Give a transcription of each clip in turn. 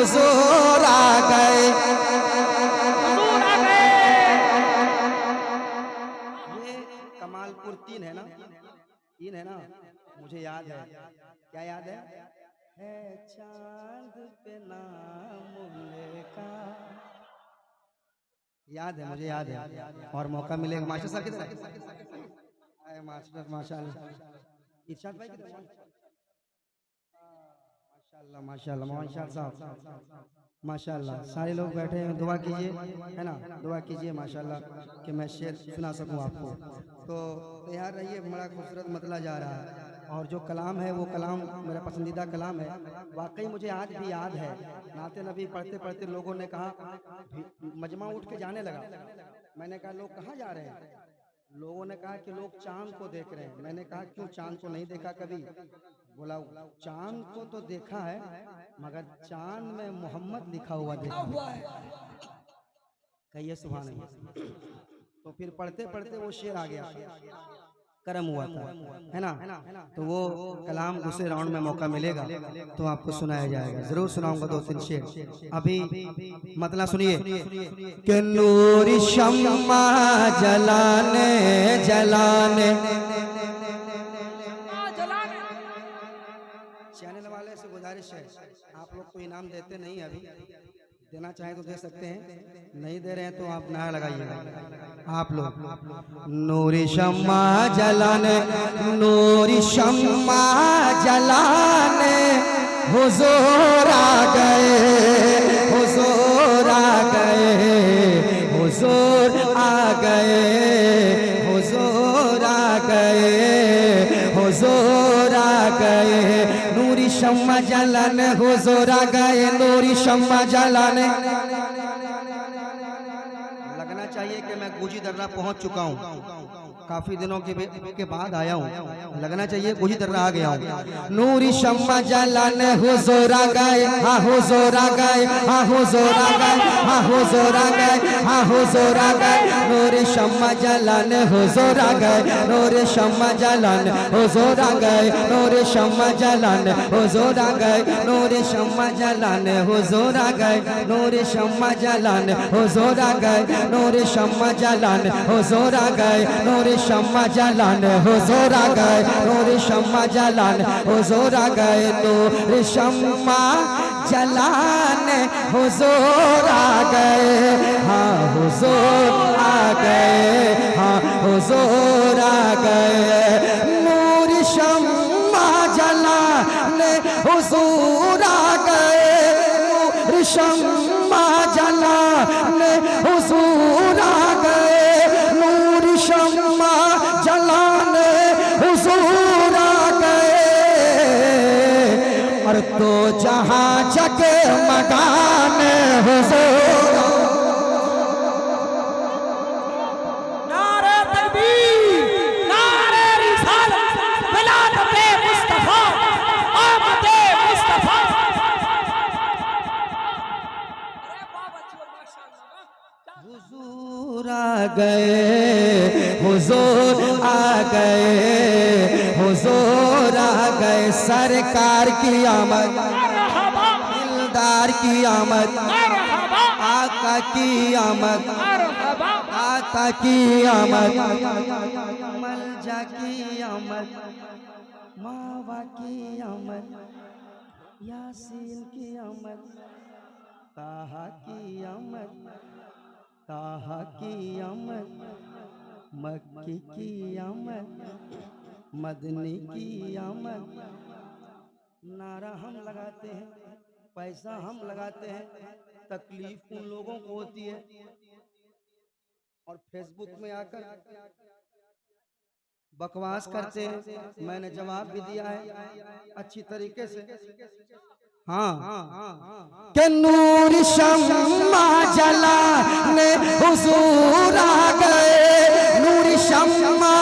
हुजूर आ गए। ये कमालपुर तीन है ना, तीन है ना, मुझे याद है। क्या याद है चांद पे नाम लिखा, याद है, मुझे याद है। और मौका मिलेगा। मास्टर साहब किधर है? मास्टर माशाल्लाह, इरशाद भाई किधर? माशाल्लाह माशाल्लाह माशाल्लाह साहब, माशाल्लाह। सारे लोग बैठे हैं, दुआ कीजिए, है ना, दुआ कीजिए माशाल्लाह कि मैं शेर सुना सकूं आपको। तो तैयार रहिए, बड़ा खूबसूरत मतला जा रहा है। और जो कलाम है वो कलाम मेरा पसंदीदा कलाम है। वाकई मुझे आज भी याद है, नाते नबी पढ़ते पढ़ते लोगों ने कहा, मजमा उठ के जाने लगा। मैंने कहा लोग कहाँ जा रहे हैं? लोगों ने कहा कि लोग चांद को देख रहे हैं। मैंने कहा क्यों, चांद को नहीं देखा कभी? बोला चांद को तो देखा है, मगर चांद में मोहम्मद लिखा हुआ देखा है। कहिए सुभान अल्लाह। तो फिर पढ़ते पढ़ते वो शेर आ गया, करम हुआ था, है ना। तो वो कलाम दूसरे राउंड में मौका मिलेगा तो आपको सुनाया जाएगा, जरूर सुनाऊंगा 2-3 शेर। अभी मतलब सुनिए कि नूर शम्मा जलाने जलाने, चैनल वाले से गुजारिश है, आप लोग को इनाम देते नहीं, अभी देना चाहे तो दे सकते हैं, नहीं दे रहे हैं तो आप नारा लगाइएगा आप लोग। नूरी शम्मा जलाने, नूरी शम्मा जलाने, हुजूर आ गए, हुजूर आ गए, हुजूर आ गए, हुजूर आ गए, हुजूर आ गए। नूरी शम्मा जलाने, हुजूर आ गए, नूरी शम्मा जलाने। लगना चाहिए कि मैं गुजी दर्रा पहुंच चुका हूं, काफी दिनों के बाद आया हूं, लगना चाहिए गुजी दर्रा आ गया हूं। नूरी शम्मा जलाने, हुजूर आ गए, हाँ हुजूर आ गए, हाँ हुजूर आ गए, हाँ हुजूर आ गए, हाँ हुजूर आ गए। नूरी शम्मा जलाने, हुजूर आ गए, नूरी शम्मा जलाने, हुजूर आ गए, नूरी शम्मा जलाने, हुजूर आ गए, नूरी शम्मा जलाने, हुजूर आ गए, नूरी शम्मा जलाने, हुजूर आ गए, नूरी शम्मा जलाने, हुजूर आ गए, नूरी शम्मा जलाने, हुजूर आ गए, नूरी शम्मा जलाने, हुजूर आ गए, नूरी शम्मा जलाने, हुजूर आ गए, हाँ हुजूर आ गए, हाँ हुजूर आ गए। नूरी शम्मा जलाने, हुजूर आ गए, नूरी शम्मा जलाने, हुजूर आ गए, नूरी शम्मा जलाने, हुजूर आ गए। और तो जहां जगे मकाने, हुजूर। नारे तकबीर, नारे रिसालत, विलादते मुस्तफा, आमदे मुस्तफा। हुजूर आ गए, हुजूर आ गए, हुजूर आ गए। सरकार की आमद, दिलदार की आमद, आका की आमद, आका की आमद, मलजा की आमद, मावा की आमद, यासीन की आमद, ताहा की आमद, ताहा की आमद, मक्की की आमद, मदनी की आमद। नारा हम लगाते हैं, पैसा हम लगाते हैं, तकलीफ उन लोगों को होती है। और फेसबुक में आकर बकवास करते हैं। मैंने जवाब भी दिया है अच्छी तरीके से। हाँ कि नूर शम्मा जलाने, हुजूर आ गए, नूर शम्मा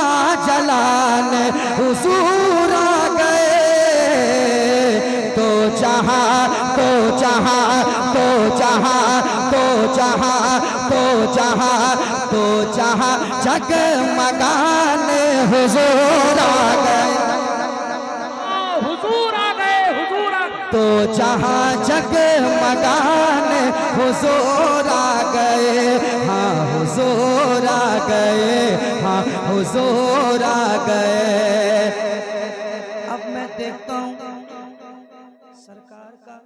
जलाने, हुजूर आ गए। तो जहां तो जहां तो जहां तो जहां तो जहां तो जहां जगमगाने, हुजूर आ गए, हुजूर आ गए, हुजूर आ गए। तो जहाँ जगमगाने हुजूर आ गए, हाँ हुजूर आ गए, हाँ हुजूर आ गए। अब मैं देखता हूँ सरकार का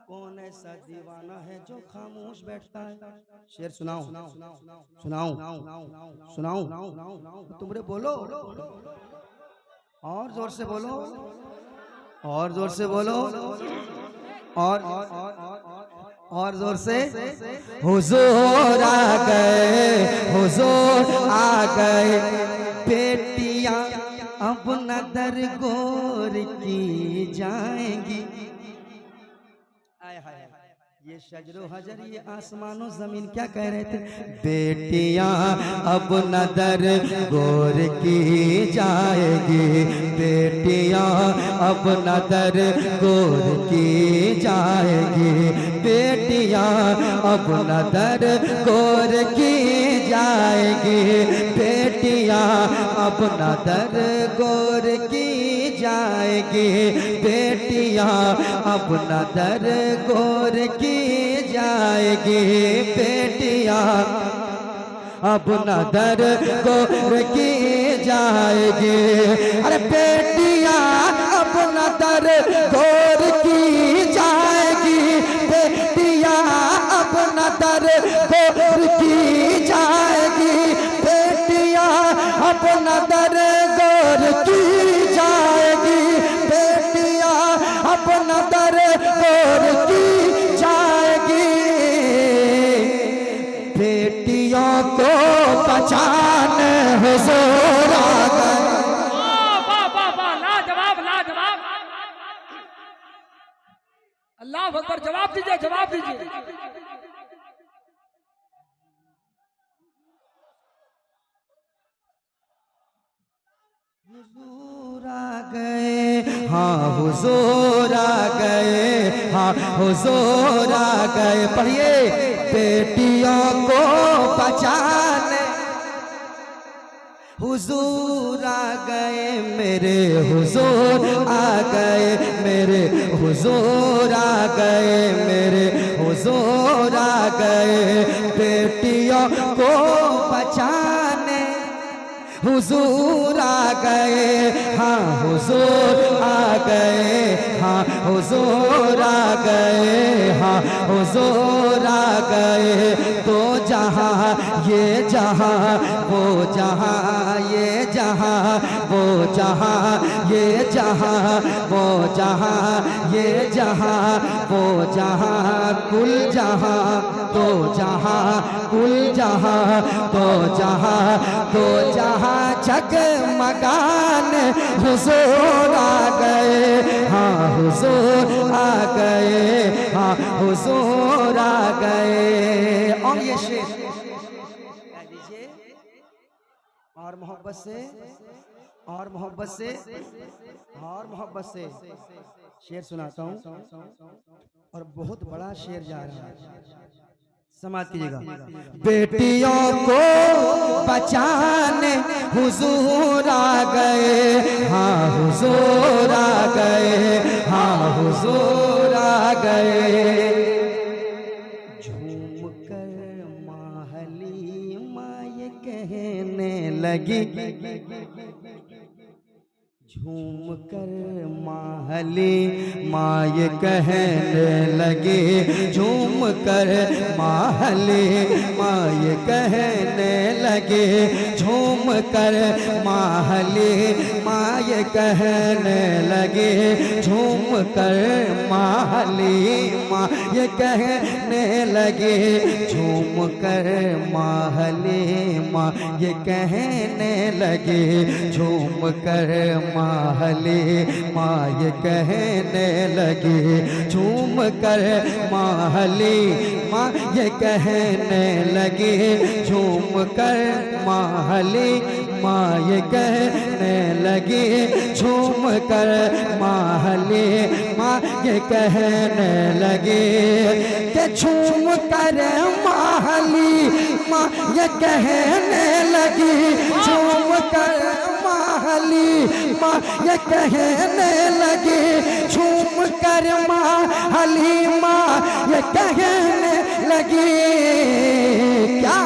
कौन ऐसा दीवाना है जो खामोश बैठता है। शेर सुनाऊं सुनाऊं सुनाऊं तुमरे बोलो और जोर से बोलो, और जोर से बोलो, और जोर से। हुजूर आ गए, हुजूर आ गए। बेटियां अब न दरगोर की जाएंगी। ये शजरो हजर, ये आसमानो जमीन क्या कह रहे थे? बेटियां अब नदर गोर की जाएगी, बेटियां अब नदर गोर की जाएगी, बेटियां अब नदर गोर की जाएगी, बेटियां अब नदर गोर की जाएगी, बेटियां अब नदर गोर की जाएगी, बेटियां अब नदर गोर की जाएगी। अरे बेटियां अब नदर गोर की जाएगी, बेटियां अब नदर गोर की जाएगी, बेटियां अब नदर गोर की जाएगी, बेटियां अब नदर गोर की जाएगी। बेटियों को बचाने हुजूर आ गए। लाजवाब लाजवाब। अल्लाह अकबर। जवाब दीजिए, जवाब दीजिए। हुजूर आ गए, हाँ हुजूर आ गए, हाँ हुजूर आ गए। पढ़िए, बेटियों को बचाने हुजूर आ गए, मेरे हुजूर आ गए, मेरे हुजूर आ गए, मेरे हुजूर आ गए। बेटियों को बचाने हुजूर आ गए, हाँ हुजूर आ गए, हाँ हुजूर आ गए, हाँ हुजूर आ गए। तो जहाँ ये जहाँ वो जहाँ, ये जहाँ वो जहाँ, ये जहाँ वो जहाँ, ये जहाँ वो जहाँ, कुल जहाँ तो जहाँ, कुल जहाँ तो जहाँ, तो जहाँ जगमगाने हुजूर आ गए, हाँ हुजूर आ गए, हाँ हुजूर आ गए। और ये शेर कह दीजिए, और मोहब्बत से, और मोहब्बत से, और मोहब्बत से शेर सुनाता हूँ, और बहुत बड़ा शेर जा रहा है, समाज कीजिएगा। बेटियों को बचाने हुजूर आ गए, हाँ हुजूर आ गए, हाँ हुजूर आ गए। झूम कर माहली माँ ये कहने लगी, झूम कर माहली माँ ये कहने लगी, झूम कर माहली माँ ये कहने लगे, झूम कर माहली माँ ये कहने लगे, झूम कर माहली माँ ये कहने लगे, झूम कर माहली माँ ये कहने लगे, झूम कर माहली माँ ये कहने लगे, झूम कर माहली माँ ये कहने लगे, झूम कर माहली माँ ये कहने लगे, झूम कर माहली माँ ये कहने लगे, कि झूम कर माहली माँ ये कहने लगी, झूम कर हलीमा ये कहने लगी, झूम कर माँ हलीमा ये कहने लगी, क्या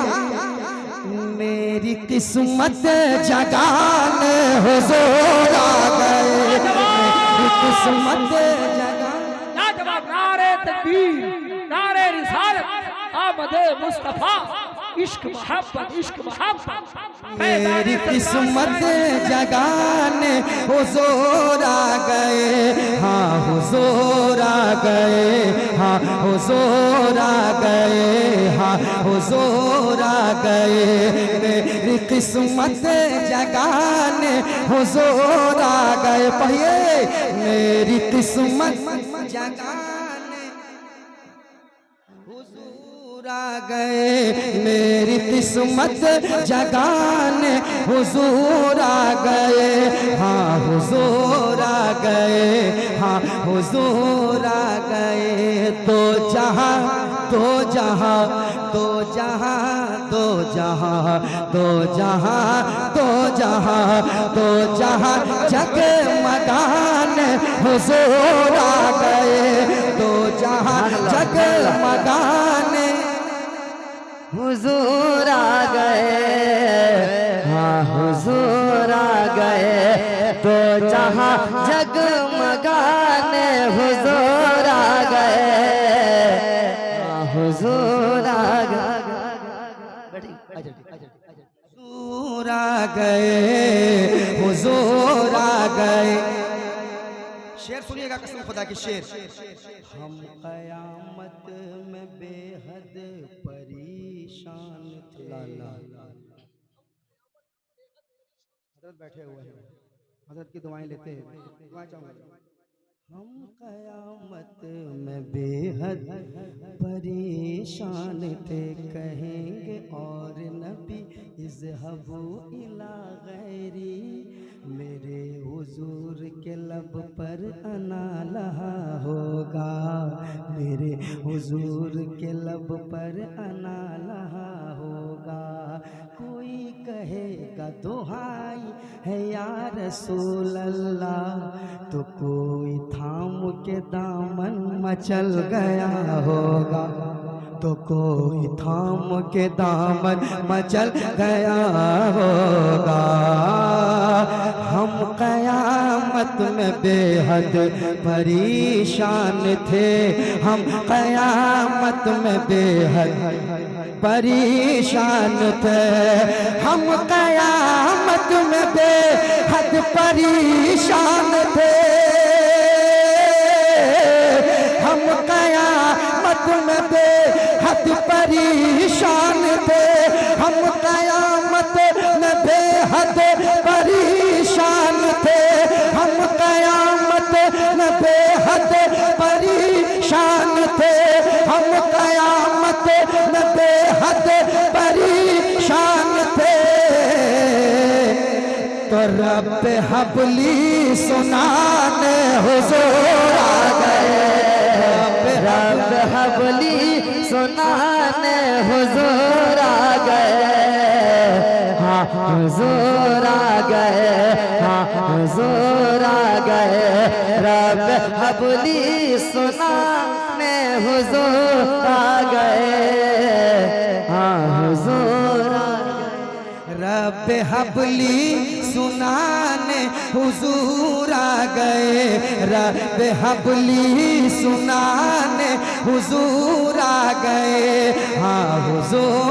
मेरी किस्मत जगाने हुजूर आ गए, मेरी किस्मत जगाने। लाजवाब नारे तकबीर, नारे रिसालत, आमदे मुस्तफा, इश्क मोहब्बत, इश्क मोहब्बत। मेरी किस्मत जगाने हुजूर आ गए, हाँ हुजूर आ गए, हाँ हुजूर आ गए, हाँ हुजूर आ गए। मेरी किस्मत जगाने हुजूर आ गए, पढ़िए मेरी किस्मत जगाने हुजूर आ गए, मेरी किस्मत जगाने हुजूर आ गए, हाँ हुजूर आ गए, हाँ हुजूर आ गए। तो जहाँ तो जहाँ तो जहाँ तो जहाँ तो जहाँ तो जहाँ तो जहाँ जगमगाने हुजूर आ गए, तो जहाँ जगमगाने हुजूर आ गए, हाँ हुजूर आ गए। तो जहाँ जगमगाने हुजूर आ गए, हाँ हुजूर आ गए, हुजूर आ गए, हुजूर आ गए। शेर सुनिएगा, कसम खुदा की शेर। हम कयामत में बेहद परेशान थे। हजरत बैठे हुए हैं, हजरत की दुआएं लेते हैं, दुआएं चाहूंगा। हम कयामत में बेहद परेशान थे, कहेंगे और नबी इज़हबू इला गैरी, मेरे हुजूर के लब पर अना लहा होगा, मेरे हुजूर के लब पर अना लहा होगा। कोई कहेगा दुहाई है या रसूल अल्लाह, तो कोई थाम के दामन मचल गया होगा, तो कोई थाम के दामन मचल गया होगा। हम कयामत में बेहद परेशान थे, हम कयामत में बेहद परेशान थे, हम कयामत में बेहद परेशान थे, हम कयामत में बेहद परेशान थे, हम कयामत में बेहद परेशान थे, हम कयामत में बेहद परेशान थे, हम कयामत में बेहद परेशान थे। तो रब हबली सुनाने हुजूर आ गए, रब हबली सुनाने हुजूर आ गए, हाँ हुजूर आ गए, हाँ हुजूर आ गए। रब हबली सुनाने हुजूर आ गए, हाँ हुजूर आ गए। रब हबली सुनाने हुजूर आ गए, रब हबली सुनाने हुजूर आ गए, हाँ हुजूर